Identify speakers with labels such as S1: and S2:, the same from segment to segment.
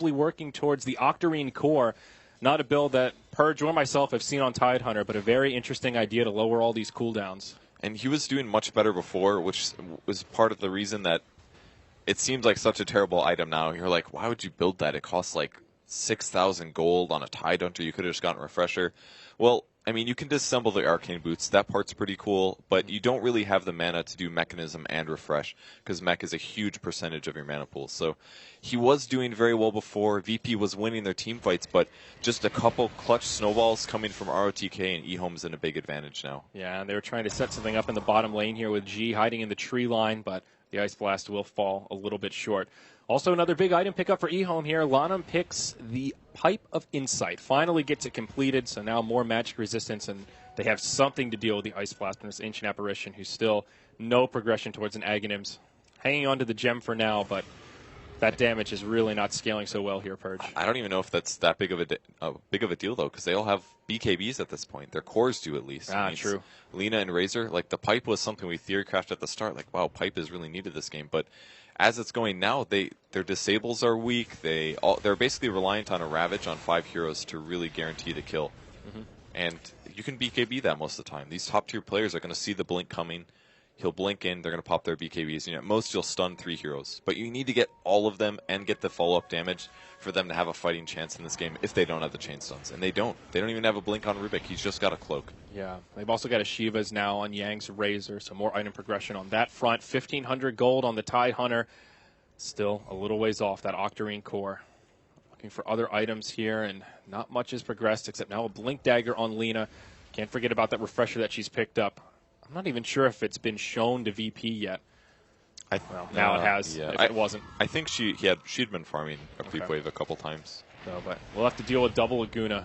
S1: working towards the Octarine core. Not a build that Purge or myself have seen on Tidehunter, but a very interesting idea to lower all these cooldowns.
S2: And he was doing much better before, which was part of the reason that it seems like such a terrible item now. You're like, why would you build that? It costs like 6,000 gold on a Tidehunter. You could have just gotten Refresher. Well, I mean, you can disassemble the Arcane Boots. That part's pretty cool, but you don't really have the mana to do Mechanism and Refresh, because Mech is a huge percentage of your mana pool. So he was doing very well before. VP was winning their team fights, but just a couple clutch snowballs coming from ROTK, and eHome's in a big advantage now.
S1: Yeah, and they were trying to set something up in the bottom lane here with G hiding in the tree line, but the Ice Blast will fall a little bit short. Also, another big item pickup for eHome here. Lanham picks the Pipe of Insight. Finally gets it completed, so now more magic resistance, and they have something to deal with the Ice Blast from this Ancient Apparition, who's still no progression towards an Aghanims. Hanging on to the gem for now, but that damage is really not scaling so well here, Purge.
S2: I don't even know if that's that big of a deal, though, because they all have BKBs at this point. Their cores do, at least.
S1: Ah, true.
S2: Lina and Razor, like, the Pipe was something we theorycrafted at the start. Like, wow, Pipe is really needed this game, but as it's going now, their disables are weak. They're basically reliant on a Ravage on 5 heroes to really guarantee the kill. Mm-hmm. And you can BKB that most of the time. These top-tier players are going to see the blink coming. He'll blink in, they're going to pop their BKBs, and at most you'll stun 3 heroes. But you need to get all of them and get the follow-up damage for them to have a fighting chance in this game if they don't have the chain stuns. And they don't. They don't even have a blink on Rubik. He's just got a cloak. Yeah,
S1: they've also got a Shiva's now on Yang's Razor, so more item progression on that front. 1,500 gold on the Tidehunter. Still a little ways off that Octarine core. Looking for other items here, and not much has progressed except now a Blink Dagger on Lina. Can't forget about that Refresher that she's picked up. I'm not even sure if it's been shown to VP yet. Well, now it has,
S2: yeah.
S1: if it wasn't.
S2: I think she'd been farming a Creep Wave a couple times.
S1: No, but we'll have to deal with double Laguna.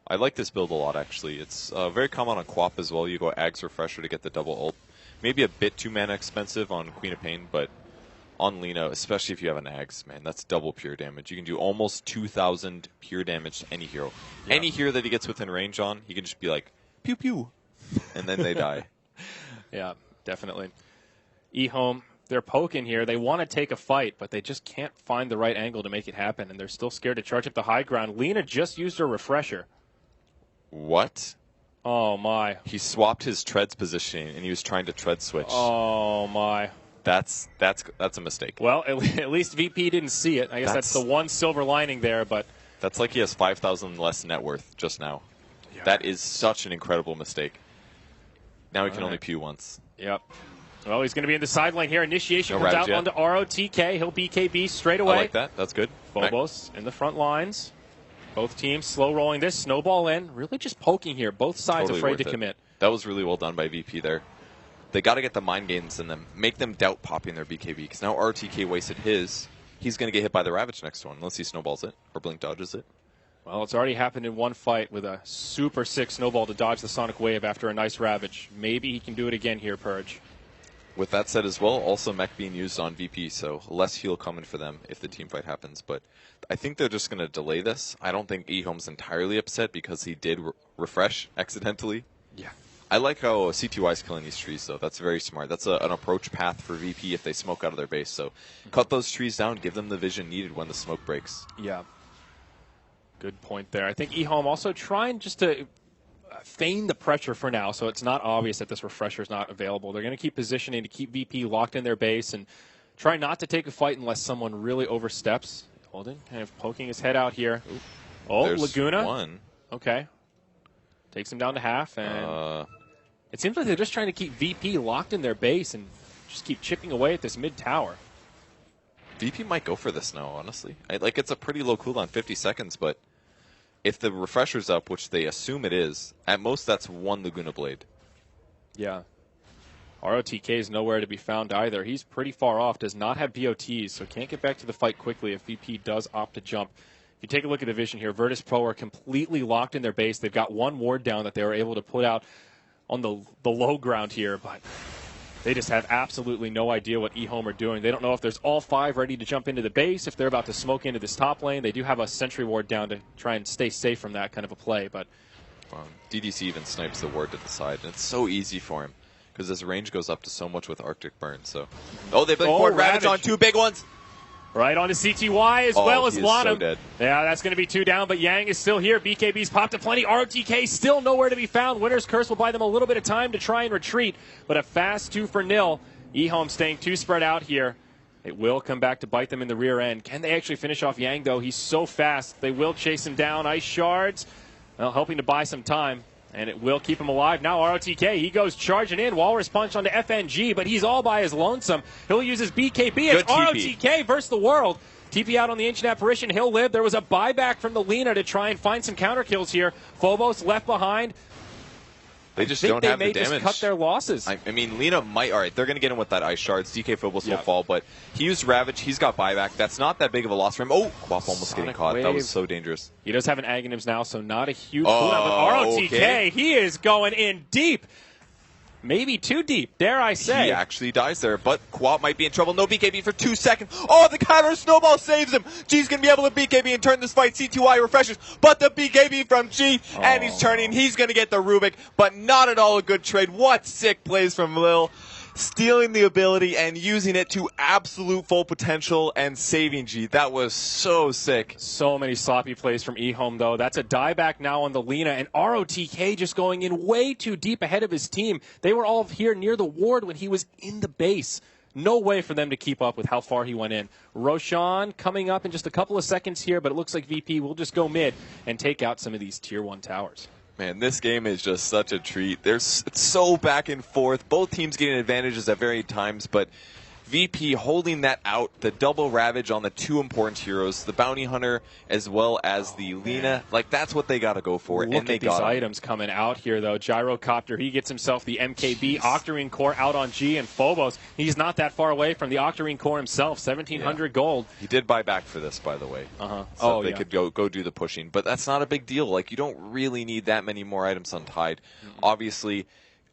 S2: I like this build a lot, actually. It's very common on Quap as well. You go Ags Refresher to get the double ult. Maybe a bit too mana expensive on Queen of Pain, but on Lina, especially if you have an Ags, man, that's double pure damage. You can do almost 2,000 pure damage to any hero. Yeah. Any hero that he gets within range on, he can just be like, pew pew, and then they die.
S1: Yeah, definitely. eHome, they're poking here. They want to take a fight, but they just can't find the right angle to make it happen, and they're still scared to charge up the high ground. Lina just used her Refresher.
S2: What?
S1: Oh, my.
S2: He swapped his treads positioning, and he was trying to tread switch.
S1: Oh, my.
S2: That's a mistake.
S1: Well, at least VP didn't see it. I guess that's the one silver lining there, but
S2: that's like he has 5,000 less net worth just now. Yeah. That is such an incredible mistake. Now he can only pew once.
S1: Yep. Well, he's going to be in the side lane here. Initiation comes out onto ROTK. He'll BKB straight away.
S2: I like that. That's good.
S1: Phobos in the front lines. Both teams slow rolling this. Snowball in. Really just poking here. Both sides totally afraid to commit.
S2: That was really well done by VP there. They got to get the mind games in them. Make them doubt popping their BKB. Because now RTK wasted his. He's going to get hit by the Ravage next one. Unless he snowballs it or blink dodges it.
S1: Well, it's already happened in one fight with a super sick snowball to dodge the Sonic Wave after a nice Ravage. Maybe he can do it again here, Purge.
S2: With that said as well, also mech being used on VP, so less heal coming for them if the team fight happens. But I think they're just going to delay this. I don't think eHome's entirely upset because he did refresh accidentally.
S1: Yeah.
S2: I like how CTY is killing these trees, though. That's very smart. That's an approach path for VP if they smoke out of their base. So cut those trees down, give them the vision needed when the smoke breaks.
S1: Yeah. Good point there. I think eHome also trying just to feign the pressure for now, so it's not obvious that this Refresher is not available. They're going to keep positioning to keep VP locked in their base and try not to take a fight unless someone really oversteps. Holden kind of poking his head out here. Ooh. Oh,
S2: there's
S1: Laguna.
S2: One.
S1: Okay. Takes him down to half, and it seems like they're just trying to keep VP locked in their base and just keep chipping away at this mid tower.
S2: VP might go for this now, honestly. It's a pretty low cooldown, 50 seconds, but if the Refresher's up, which they assume it is, at most that's one Laguna Blade.
S1: Yeah. ROTK is nowhere to be found either. He's pretty far off, does not have BOTs, so can't get back to the fight quickly if VP does opt to jump. If you take a look at the vision here, Virtus Pro are completely locked in their base. They've got one ward down that they were able to put out on the low ground here, but they just have absolutely no idea what eHome are doing. They don't know if there's all 5 ready to jump into the base, if they're about to smoke into this top lane. They do have a sentry ward down to try and stay safe from that kind of a play. But
S2: DDC even snipes the ward to the side, and it's so easy for him because his range goes up to so much with Arctic Burn. So, they've been Ravage on 2 big ones.
S1: Right onto CTY as well as
S2: he is
S1: Lanham.
S2: so dead.
S1: Yeah, that's going to be 2 down, but Yang is still here. BKB's popped up plenty. ROTK still nowhere to be found. Winner's Curse will buy them a little bit of time to try and retreat, but a fast 2-0. eHome staying 2 spread out here. It will come back to bite them in the rear end. Can they actually finish off Yang, though? He's so fast. They will chase him down. Ice shards, well, hoping to buy some time. And it will keep him alive. Now ROTK, he goes charging in. Walrus punch onto FNG, but he's all by his lonesome. He'll use his BKB. It's ROTK versus the world. TP out on the Ancient Apparition. He'll live. There was a buyback from the Lina to try and find some counter kills here. Phobos left behind.
S2: They just don't have the damage.
S1: Just cut their losses.
S2: I mean, Lina might. All right, they're going to get him with that Ice Shards. DK Phobos will fall, but he used Ravage. He's got buyback. That's not that big of a loss for him. Oh, Quap almost getting caught. That was so dangerous.
S1: He does have an Aghanims now, so not a huge cooldown. But ROTK, he is going in deep. Maybe too deep, dare I say.
S2: He actually dies there, but Quap might be in trouble. No BKB for 2 seconds. Oh, the counter snowball saves him. G's going to be able to BKB and turn this fight. C2Y refreshes, but the BKB from G, and he's turning. He's going to get the Rubik, but not at all a good trade. What sick plays from Lil. Stealing the ability and using it to absolute full potential and saving G. That was so sick.
S1: So many sloppy plays from eHome, though. That's a dieback now on the Lina, and ROTK just going in way too deep ahead of his team. They were all here near the ward when he was in the base. No way for them to keep up with how far he went in. Roshan coming up in just a couple of seconds here, but it looks like VP will just go mid and take out some of these Tier 1 towers.
S2: Man, this game is just such a treat. It's so back and forth. Both teams getting advantages at varied times, but VP holding that out, the double Ravage on the 2 important heroes, the Bounty Hunter as well as the Lina. Like, that's what they got to go for.
S1: Look
S2: and they
S1: at these
S2: got
S1: items coming out here, though. Gyrocopter, he gets himself the MKB. Octarine Core out on G, and Phobos, he's not that far away from the Octarine Core himself. 1,700 gold.
S2: He did buy back for this, by the way. So they could go do the pushing. But that's not a big deal. Like, you don't really need that many more items on Tide. Obviously,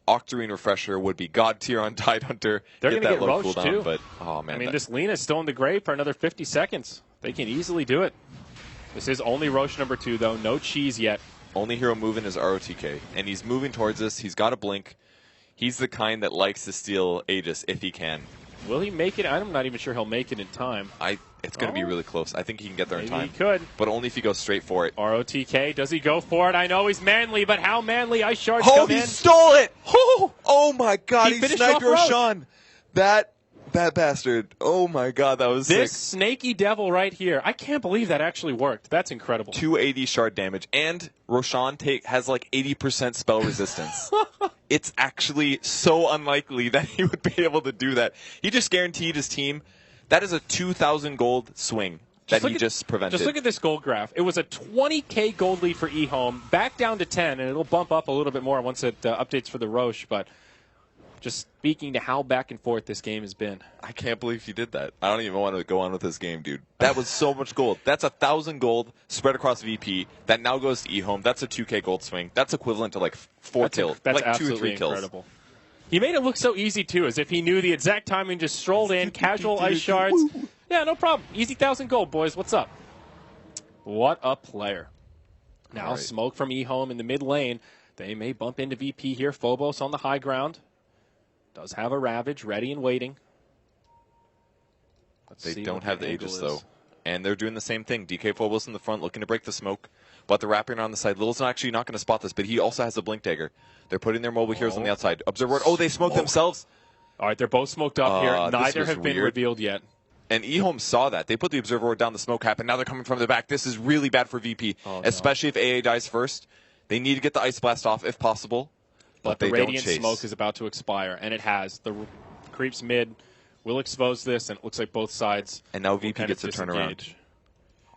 S2: Octarine Refresher would be god tier on Tide Hunter.
S1: They're going to get Roche, too.
S2: But, oh, man.
S1: I mean, this Lina's still in the grave for another 50 seconds. They can easily do it. This is only Roche number 2, though. No cheese yet.
S2: Only hero moving is ROTK. And he's moving towards us. He's got a blink. He's the kind that likes to steal Aegis if he can.
S1: Will he make it? I'm not even sure he'll make it in time.
S2: It's going to be really close. I think he can get there in time.
S1: He could.
S2: But only if he goes straight for it.
S1: ROTK, does he go for it? I know he's manly, but how manly? Ice Shards come in.
S2: Oh, he stole it! Oh my god, he sniped Roshan. That bastard. Oh my god, that was
S1: this
S2: sick.
S1: Snaky devil right here. I can't believe that actually worked. That's incredible.
S2: 280 shard damage. And Roshan has like 80% spell resistance. It's actually so unlikely that he would be able to do that. He just guaranteed his team. That is a 2,000 gold swing that he just prevented.
S1: Just look at this gold graph. It was a 20k gold lead for eHome, back down to 10, and it'll bump up a little bit more once it updates for the Roche. But just speaking to how back and forth this game has been.
S2: I can't believe he did that. I don't even want to go on with this game, dude. That was so much gold. That's 1,000 gold spread across VP. That now goes to eHome. That's a 2k gold swing. That's equivalent to like 4 kills.
S1: That's
S2: like 2 or 3
S1: incredible.
S2: Kills.
S1: He made it look so easy, too, as if he knew the exact timing, just strolled in, casual Ice Shards. Yeah, no problem. Easy 1,000 gold, boys. What's up? What a player. Now, smoke from eHome in the mid lane. They may bump into VP here. Phobos on the high ground. Does have a Ravage ready and waiting.
S2: They don't have the Aegis, though. And they're doing the same thing. DK Phobos in the front, looking to break the smoke. But they're wrapping around the side. Little's actually not going to spot this, but he also has a Blink Dagger. They're putting their mobile heroes on the outside. Observer. Oh, they smoked themselves.
S1: All right, they're both smoked up here. Neither have been revealed yet.
S2: And eHome saw that. They put the Observer Ward down the smoke cap, and now they're coming from the back. This is really bad for VP, especially if AA dies first. They need to get the Ice Blast off if possible. But
S1: the
S2: they
S1: Radiant Smoke is about to expire, and it has. The creeps mid will expose this, and it looks like both sides.
S2: And now VP gets a turnaround.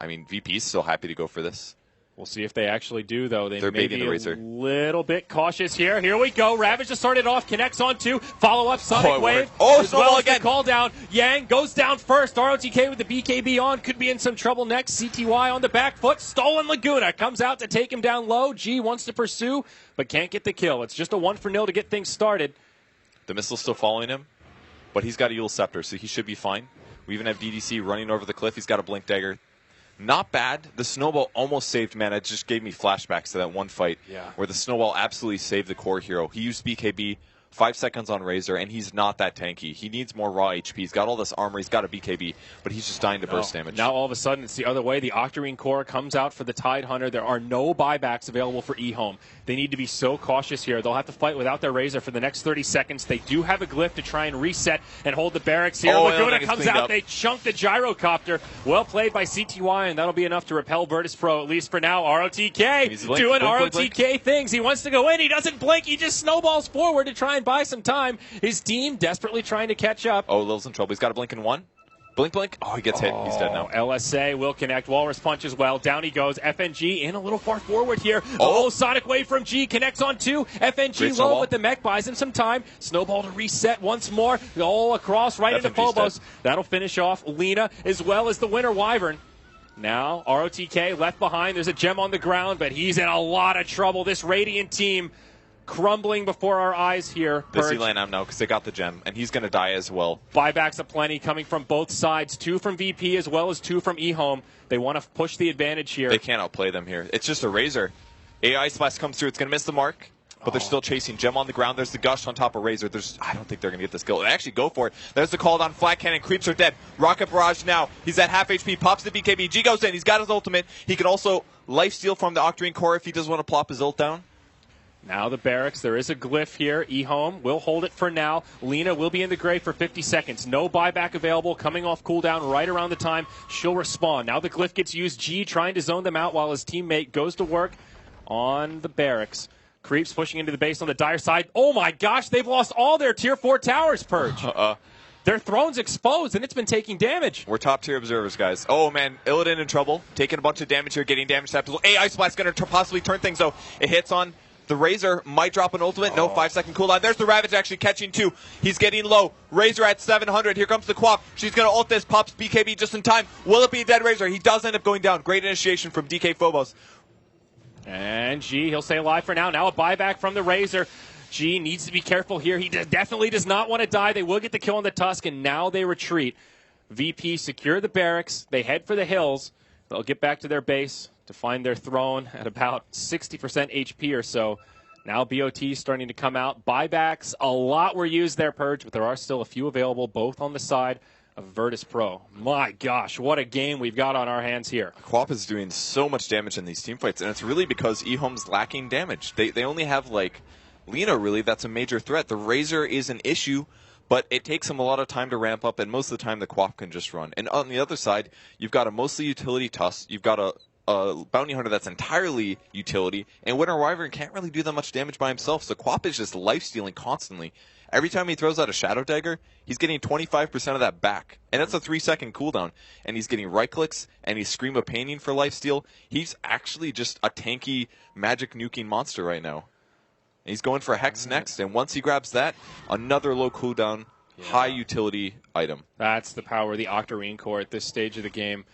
S2: I mean, VP's still happy to go for this.
S1: We'll see if they actually do, though. They're may be
S2: the Razor.
S1: A little bit cautious here. Here we go. Ravage just started off, connects on 2. Follow-up Sonic Wave. As well as the call down. Yang goes down first. ROTK with the BKB on. Could be in some trouble next. CTY on the back foot. Stolen Laguna comes out to take him down low. G wants to pursue, but can't get the kill. It's just a 1-0 to get things started.
S2: The missile's still following him, but he's got a Yule Scepter, so he should be fine. We even have DDC running over the cliff. He's got a Blink Dagger. Not bad. The snowball almost saved mana. It just gave me flashbacks to that one fight where the snowball absolutely saved the core hero. He used BKB, 5 seconds on Razor, and he's not that tanky. He needs more raw HP. He's got all this armor. He's got a BKB, but he's just dying to burst damage.
S1: Now all of a sudden it's the other way. The Octarine Core comes out for the Tidehunter. There are no buybacks available for eHome. They need to be so cautious here. They'll have to fight without their Razor for the next 30 seconds. They do have a glyph to try and reset and hold the barracks here. Laguna comes out. They chunk the gyrocopter. Well played by CTY, and that'll be enough to repel Virtus Pro, at least for now. ROTK doing ROTK things. He wants to go in. He doesn't blink. He just snowballs forward to try and buy some time. His team desperately trying to catch up.
S2: Oh, Lil's in trouble. He's got a blink in one. Blink, blink. Oh, he gets hit. He's dead now.
S1: LSA will connect. Walrus punch as well. Down he goes. FNG in a little far forward here.
S2: Oh,
S1: Sonic Wave from G connects on two. FNG low, but the mech buys him some time. Snowball to reset once more. All across right into Phobos. That'll finish off Lena as well as the winner Wyvern. Now, ROTK left behind. There's a gem on the ground, but he's in a lot of trouble. This Radiant team crumbling before our eyes here.
S2: This he land out now because they got the gem, and he's going to die as well.
S1: Buybacks aplenty coming from both sides. 2 from VP as well as 2 from eHome. They want to push the advantage here.
S2: They can't outplay them here. It's just a Razor. AI Splash comes through. It's going to miss the mark, but they're still chasing. Gem on the ground. There's the Gush on top of Razor. I don't think they're going to get this kill. They actually go for it. There's the call down. Flat Cannon. Creeps are dead. Rocket Barrage now. He's at half HP. Pops the BKB. G goes in. He's got his ultimate. He can also lifesteal from the Octarine Core if he does want to plop his ult down.
S1: Now the barracks. There is a glyph here. eHome will hold it for now. Lena will be in the grave for 50 seconds. No buyback available. Coming off cooldown right around the time she'll respawn. Now the glyph gets used. G trying to zone them out while his teammate goes to work on the barracks. Creeps pushing into the base on the dire side. Oh my gosh, they've lost all their tier 4 towers, Purge. Their throne's exposed, and it's been taking damage.
S2: We're top-tier observers, guys. Oh, man. Illidan in trouble. Taking a bunch of damage here, getting damage to AI Splash going to possibly turn things, though. It hits on the Razor. Might drop an ultimate. No, 5-second cooldown. There's the Ravage actually catching 2. He's getting low. Razor at 700. Here comes the Quap. She's going to ult this. Pops BKB just in time. Will it be a dead Razor? He does end up going down. Great initiation from DK Phobos.
S1: And G, he'll stay alive for now. Now a buyback from the Razor. G needs to be careful here. He definitely does not want to die. They will get the kill on the Tusk, and now they retreat. VP secure the barracks. They head for the hills. They'll get back to their base to find their throne at about 60% HP or so. Now BOT starting to come out. Buybacks, a lot were used there, Purge, but there are still a few available, both on the side of Virtus Pro. My gosh, what a game we've got on our hands here.
S2: Quap is doing so much damage in these teamfights, and it's really because eHome's lacking damage. They only have, like, Lena, really, that's a major threat. The Razor is an issue, but it takes him a lot of time to ramp up, and most of the time the Quap can just run. And on the other side, you've got a mostly utility Tusk, you've got a Bounty Hunter that's entirely utility, and Winter Wyvern can't really do that much damage by himself, so Quap is just life-stealing constantly. Every time he throws out a Shadow Dagger, he's getting 25% of that back, and that's a 3-second cooldown, and he's getting right-clicks, and he's Scream of Painting for lifesteal. He's actually just a tanky, magic nuking monster right now. And he's going for a Hex next, and once he grabs that, another low cooldown, high utility item.
S1: That's the power of the Octarine Core at this stage of the game.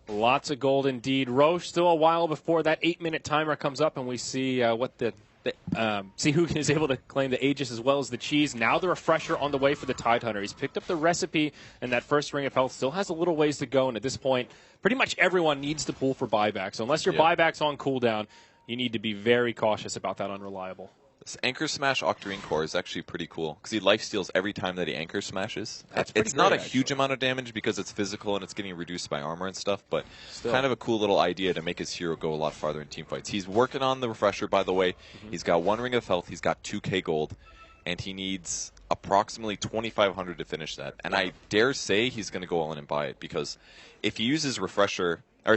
S1: Lots of gold indeed. Roche still a while before that 8-minute timer comes up, and we see see who is able to claim the Aegis as well as the Cheese. Now the Refresher on the way for the Tidehunter. He's picked up the recipe, and that first ring of health still has a little ways to go. And at this point, pretty much everyone needs to pull for buybacks. So unless your buyback's on cooldown, you need to be very cautious about that unreliable.
S2: This Anchor Smash Octarine Core is actually pretty cool because he lifesteals every time that he Anchor Smashes. It's not a huge amount of damage because it's physical and it's getting reduced by armor and stuff, but still, kind of a cool little idea to make his hero go a lot farther in teamfights. He's working on the Refresher, by the way. He's got 1 ring of health, he's got 2k gold, and he needs approximately 2,500 to finish that. And I dare say he's going to go all in and buy it because if he uses Refresher